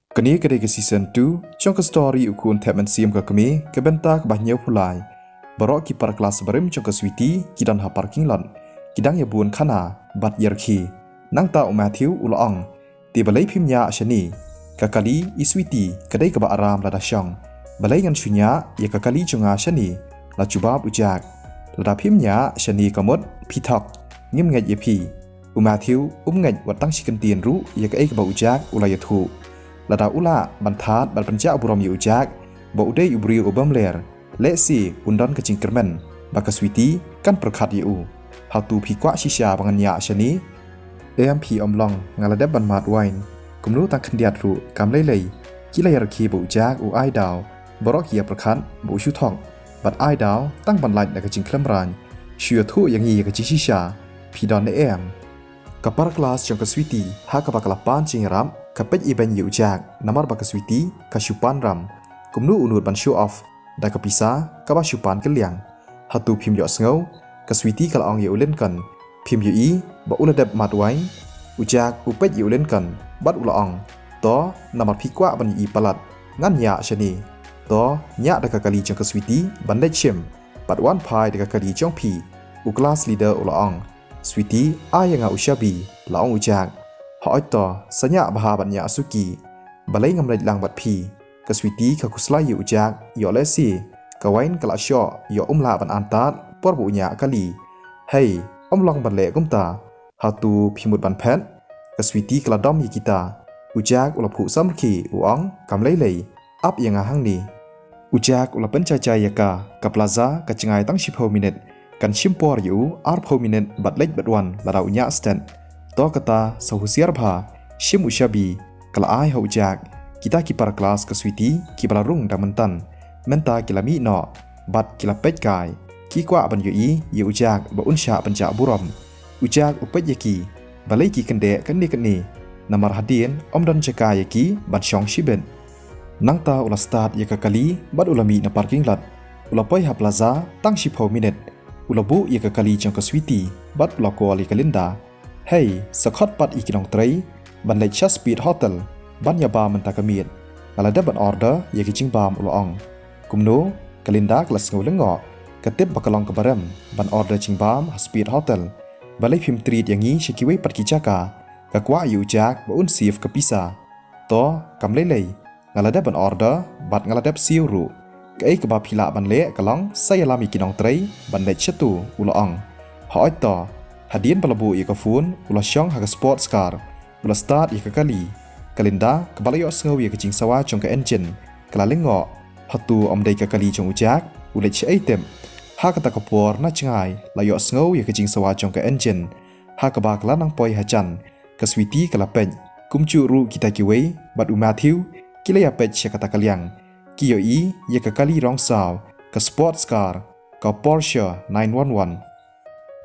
Kini kedai ke season 2, jong ke story ukun temen siam ke kami ke bentak banyak pulai. Barok ki para kelas berim jong ke switi kidan ha parking lot. Kidang ya buon kana bat yerki. Nang ta Matthew ulong. Ti balai pimnya shani. Kakali iswiti kedai ke ba aram lada syong. Balai ngan syunya ya kakali jonga shani. La jubab ujak. Lada pimnya shani kamut pitok. Ngim ngat yepi. Matthew ngat watang shikan tien ru ya ke ba ujak ulayatu. Lada ula bantat bal penjak buram yu ujak ba udai ubri ubam ler lesi undan kecing kermen baka switi kan perkat yu hatu pikwa shisha bangan ya shani AMP omlong ngaladeb ban mat wine kumnu tak kendiat ru kam lei kila yarki ba ujak u ai daw borok ya perkat ba ushu thong bat ai daw tang ban lait na kecing klemran shua thu yang yi kecing shisha pidon em kapar kelas jong ke switi ha ka bakalapan cingram kapet iban yu jak namar baka switi kasupan ram kumnu unur ban show off da kapisa kaba supan keliang hatu phim yo sngo ka switi kal ong yu len kan phim yu i ba uladep matwain ujak upet yu len kan bat ula ong to namar phikwa ban i palat ngan nya shani to nya da ka kali jong ka switi ban le chem bat wan phai da ka kali jong phi u class leader ula ong switi ayanga ushabi la ong ujak hỏi to sanya baha banya suki balai ngamlai lang bat phi ka switi ka kuslai yu jak yo lesi ka wain kala sho yo umla ban antat por bu nya kali hey omlong ban le kumta hatu phimut ban phet ka switi kala dom yi kita ujak ula phu samki uang kamlai lei ap yanga hangni ujak ula pencacai yaka ka plaza ka chingai tang 10 minute kan shimpor yu ar 4 minute bat lek bat wan la nya stand to kata sahusiar bha shim ushabi kala ai ho jak kita ki para kelas ke switi ki balarung da mentan menta kilami no bat kila pet kai ki kwa ban yu yu jak ba unsha panja buram ujak upet yaki balai ki kende kani namar hadien omdan jaka yaki ban shong shiben nangta ula start yaka kali bat ulami na parking lot ula poi ha plaza tang 10 minute ula bu yaka kali jong ke switi bat ula ko ali kalinda hey sakot pat ikinong tray ban lek speed hotel ban ya ba man takamit ala da ban order ya kicing bam uloong kumno kalinda kelas ngolengo katip bakalong kebarem ban order cing bam speed hotel balai phim treat yang ni shikiwe pat kijaka kakwa yu jak ba un sif kapisa to kamlelei ngala da ban order bat ngala da siuru kai ke ba phila ban le kalong sayalami kinong tray ban lek chatu uloong hoi to hadien palabu ika phone ula syong ha sports car ula start ika kali kalinda kabalayo sngo ika jing sawa jong ka engine kala lengo hatu omdai ka kali jong ujak ula chi item ha kata kapor na chingai layo sngo ika jing sawa jong ka engine ha ka ba kala nang poi ha chan ka switi kala pen kumchu ru kita kiwei bat Matthew kila ya pet kata kaliang kiyo i ya ka kali rong saw ka sports car ka Porsche 911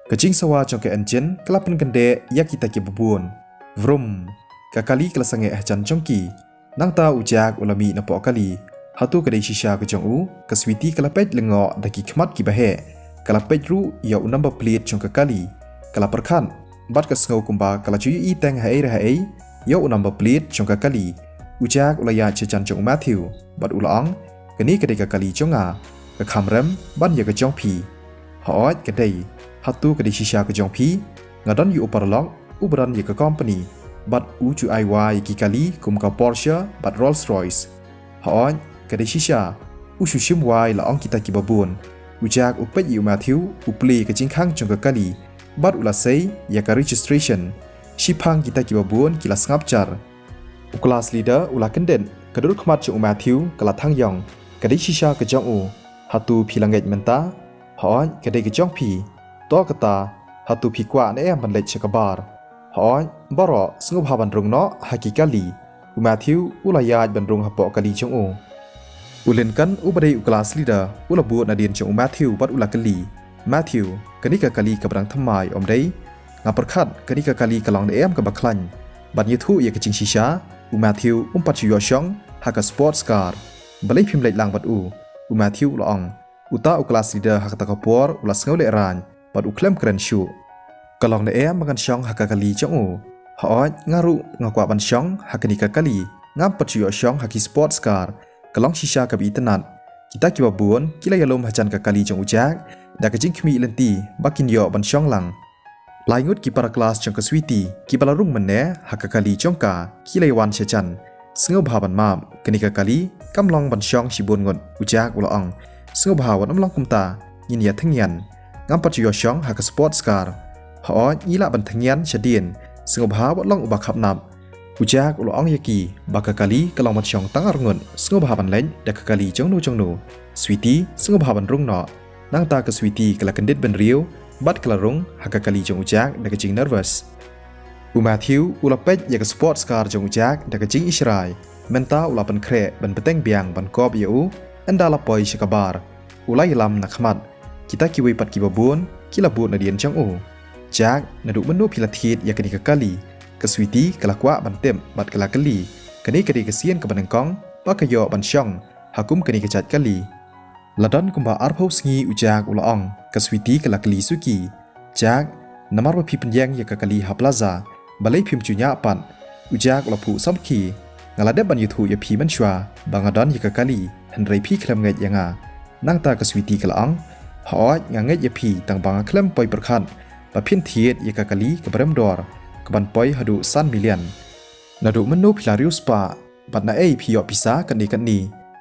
kecing sawa jong ke engine kelapan kende ya kita ki bubun vrum kakali kelasange ahjan jongki nang ta ujak ulami na po kali hatu kedai shisha ke jong u ke switi kelapet lengo daki khmat ki bahe kelapet ru ya number plate jong ke kali kala perkhan bat ke sngo kumba kala chui i tang hai ya number plate jong ke kali ujak ulaya chejan jong Matthew bat ulang keni kedai ke kali jonga ke khamrem ban ya ke jong phi hoat kedai hatu kedai shisha ke jong phi ngadon yu oparlok ubran ye ke company bat uju IY ki kali kum ka Porsche bat Rolls Royce haon kedai shisha usu shim wai la ong kita ki babun ujak upet yu Matthew upli ke jingkhang jong ke kali bat ula sei ya ka registration shipang kita ki babun kila snapchar class leader ula kenden kadur khmat jong Matthew kala thang yong kedai shisha ke jong u hatu philanget menta haon kedai ke jong phi to kata hatu phikwa ne ban lek chakabar hoi baro sngup haban rung no hakikali Matthew ulayaj ban rung hapo kali jong u ulen kan ubadai kelas leader ulabu nadien jong Matthew bat ulakali Matthew kanika kali kabrang thamai omdai ngaperkhat kanika kali kalong ne em ka baklan ban yithu ye kaching shisha Matthew umpat yu shong haka sports car balai phim lek lang bat Matthew laong uta kelas leader hakata kapor ulas ngole ran bat uklem keren shu kalong ne makan syong hakakali jong u haot ngaru ngakwa ban syong hakanika kali ngam percuyo syong haki sports car kalong shisha kabi internet kita kiwa buon kila yalom hajan ka kali jong ujak da ka jing khmi lenti bakin yo ban syong lang laingut ki para kelas jong ka switi ki balarung menne haka kali jong ka kila yawan syajan sengo bahaban mam keni ka kali kamlong ban syong sibun ngot ujak ulang sengo bahawan amlang kumta yin ya thengyan ngam percuyo syong haka sports car ha ila ban thengyan syadien sengo bahawan long ubak nap ujak ulang yaki baka kali kalong mat syong tangar ngun sengo bahaban lain da ka kali jong nu switi sengo bahaban rung no nang ta ka switi kala kendit ben riu bat kala rung haka kali jong ujak da ka jing nervous Matthew ula pej ya ka sports car jong ujak da ka jing israi menta ula ban kre ban peteng biang ban kop yau anda la poi shikabar ulai lam na khmat kita kiwi pat ki babun kila bun na dien jong jak na du menu pilathit ya ka kali Keswiti kala kwa bantem bat kala kali kani kadi kesian ke banengkong pakayo ban syong hakum kani kechat kali ladon kumba arphau sngi ujak ulaong keswiti kala kali suki jak namar pi penjang ya kali haplaza balai phim chunya pan ujak ulapu samki ngalade ban yuthu ya phi manshwa bangadon ya kali hanrei phi klam ngai yanga nangta keswiti kala ong ha ngai ya phi tang bang klam poi perkhan ba phin thiet ya kali ke barem dor keban poi hadu san milian nadu menu pilarius pa bat na pio pisa kani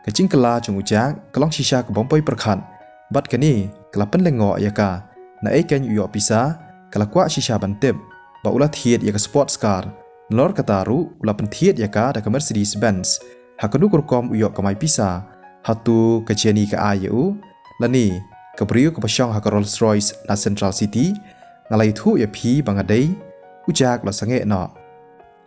kecing kela jong ujak kelong shisha ke bompoi perkhan bat kani kelapen lengo yaka na kan yo pisa kala kwa shisha bantep ba ula thiet yaka sports car lor kataru ula penthiet yaka da Mercedes Benz hakadu kurkom uyo kamai pisa hatu kejeni ka ayu lani kebriu ke pasyong haka Rolls Royce na Central City ngalai thu ya phi bangadai ujak la sange no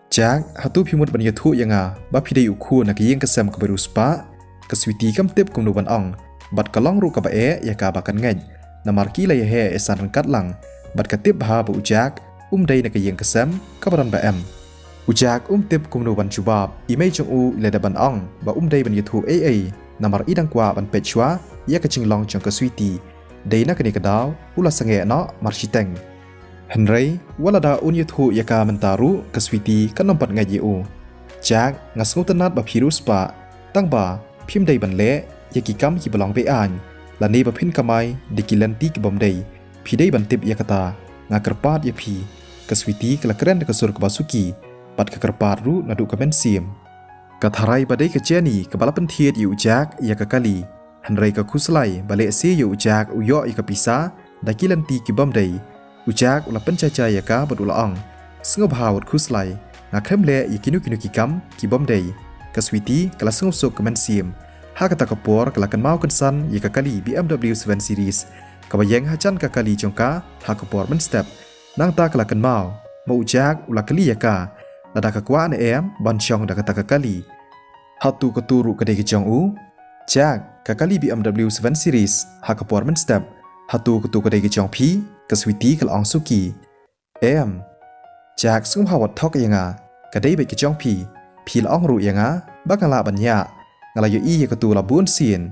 jak hatu phimut ban yathu yanga ba phidei ukhu na kiyeng kasam ka beru spa kaswiti kam tep kum no ban ong bat kalong ru ka ba ya ka ba kan ngai na marki la he esan kat lang bat ka tip ha ba ujak dei na kiyeng kasam ka baran ba em ujak tip kum no ban chubab imei chung u le da ban ong ba dei ban yathu na mar idang kwa ban pechwa ya ka chinglong chung kaswiti dei na kani ka daw ula sange no mar shiteng Henry walada unyuthu yaka mentaru kaswiti kanompat ngaji jak ngasngu tenat ba virus pa tangba phim dei ban le yaki kam ki balong be an lani ba phin kamai dikilanti ki bomdei phidei ban tip yakata ngakerpat ya phi kaswiti kala kren ka sur ka basuki pat ka kerpat ru nadu ka bensim katharai badai ka jeni ka balapan thiet yu jak yaka kali Henry ka khuslai bale se yu jak uyo ka pisa dakilanti ki bomdei ujak ula pencaca yaka badulaong sengob hawat khuslai ngakrem le yakinu ki kam ki bomdei kaswiti kala sengob sok kemensim ha kata kapor kala kan mau kensan yaka kali BMW 7 Series kabayeng hajan ka kali jongka ha kapor men step nang ta kala kan mau ujak ula kali yaka lada ka kwa ne ban syong da kata ka kali hatu keturu kedai jong jak ka kali BMW 7 Series ha kapor men step hatu ketu kedai jong phi kaswiti kalong suki jak sung hawat thok yanga kadai be kijong phi la ong ru yanga bakala banya ngala yo i yakatu la bun sin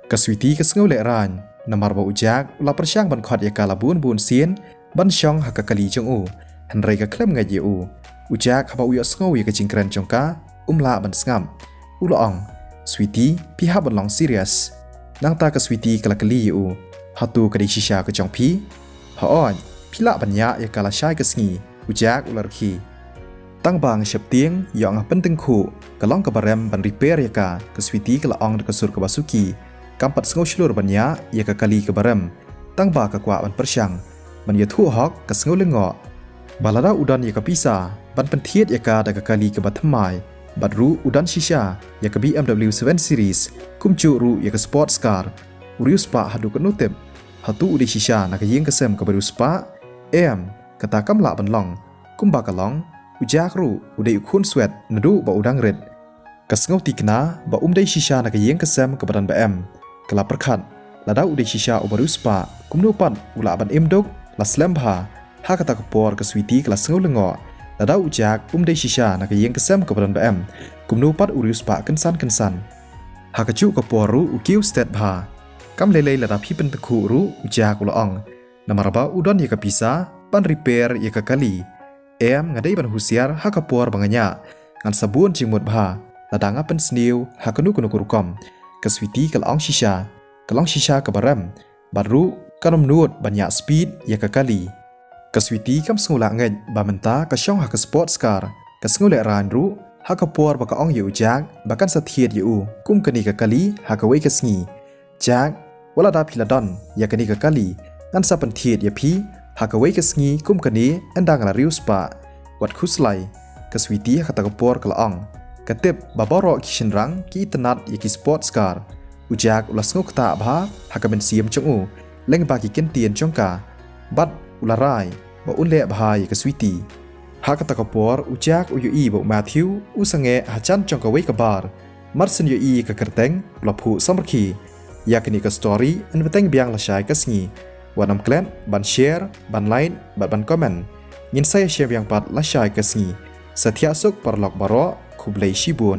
kaswiti kasngu le ran namar ba ujak la persyang ban khot yakala bun sin ban syong hakakali jong hanrei ka klem ngaji ujak haba uyo sngo ya kajingkran jongka la ban sngam ong switi pi ha ban long serious nang ta kaswiti kala kali hatu kadai shisha ka jong phi haon pila banya ya kala syai kesngi ujak ularki tang bang syeptieng yang penting khu kalong ka barem ban repair ya ka keswiti kala ong ka sur ka basuki kampat sngo shlur banya ya ka kali ka barem tang ba ka kwa ban persyang ban ya thu hok ka sngo lengo balada udan ya ka pisa ban penthiet ya ka da ka kali ka bathamai badru udan shisha ya ka BMW 7 Series kumchu ru ya ka sports car urius pa hadu ka nutem hatu udi shisha na kayeng kasem ka baru spa kata kam la ban long kumba ka long ujak ru udai ukhun swet nadu ba udang red kasngau tikna ba dei shisha na kayeng kasem ka badan ba kala perkhat lada udai shisha o baru spa kumnu pan ula ban imdok la slembha ha kata kapor ka switi kala sngau lengo lada ujak dei shisha na kayeng kasem ka badan ba kumnu pat uri spa kensan ha kachu kapor ru ukiu stet bha kam lelei la rapi pen tekhu ru ujak ulaong namaraba udon ya kapisa pan repair ya kali ngadai ban husiar ha kapor banganya ngan sabun jingmut bha ladang apen sniu hakanu kunu kurukom ke switi ke laong shisha ke baram baru kanom nuot banyak speed ya ke kali ke switi kam sengulak ngej bamenta ke syong hak sports car ke sengulak ranru hak por baka ong yu jak bakan sathiet yu kum keni ke kali hak wei ke sngi jak wala da philadon ya keni ke kali ngan sapan thiet ya phi hak wei ke sngi kum keni endang la riu spa wat khuslai ke switi hak ta por ke laong Ketip baboro kishin rang ki tenat yaki sports car. Ujak ulas nguk tak bha hakaben siam chongu. Leng baki kentien chongka. Bat ularai ba unle bha yaka switi. Hakata kapor ujak uyui ba Matthew usange hachan chongka wei kabar. Marsen yui ka kerteng blaphu samarki. Yakni ka story an beteng biang la syai kasngi. Wanam klen ban share ban like ban comment. Ngin saya share yang pat la syai kasngi. Setia suk parlok baro Kublai Shibun